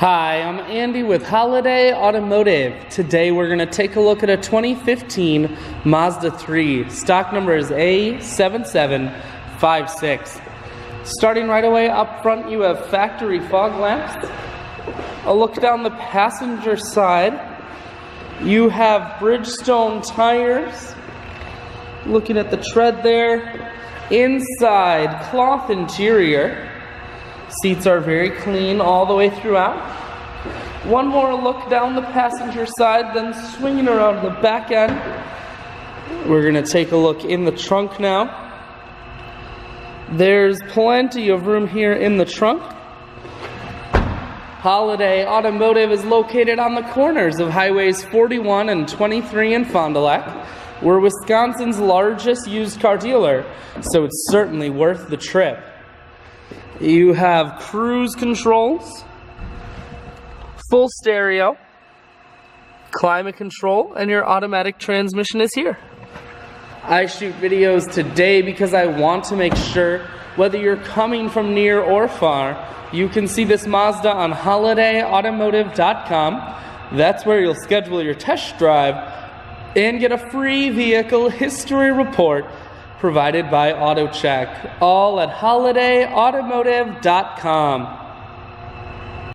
Hi, I'm Andy with Holiday Automotive. Today we're going to take a look at a 2015 Mazda 3. Stock number is A7756. Starting right away up front, you have factory fog lamps. A look down the passenger side, you have Bridgestone tires. Looking at the tread there. Inside, cloth interior. Seats are very clean all the way throughout. One more look down the passenger side, then swinging around the back end. We're going to take a look in the trunk now. There's plenty of room here in the trunk. Holiday Automotive is located on the corners of Highways 41 and 23 in Fond du Lac. We're Wisconsin's largest used car dealer, so it's certainly worth the trip. You have cruise controls, full stereo, climate control, and your automatic transmission is here. I shoot videos today because I want to make sure whether you're coming from near or far, you can see this Mazda on holidayautomotive.com. That's where you'll schedule your test drive and get a free vehicle history report provided by AutoCheck, all at holidayautomotive.com.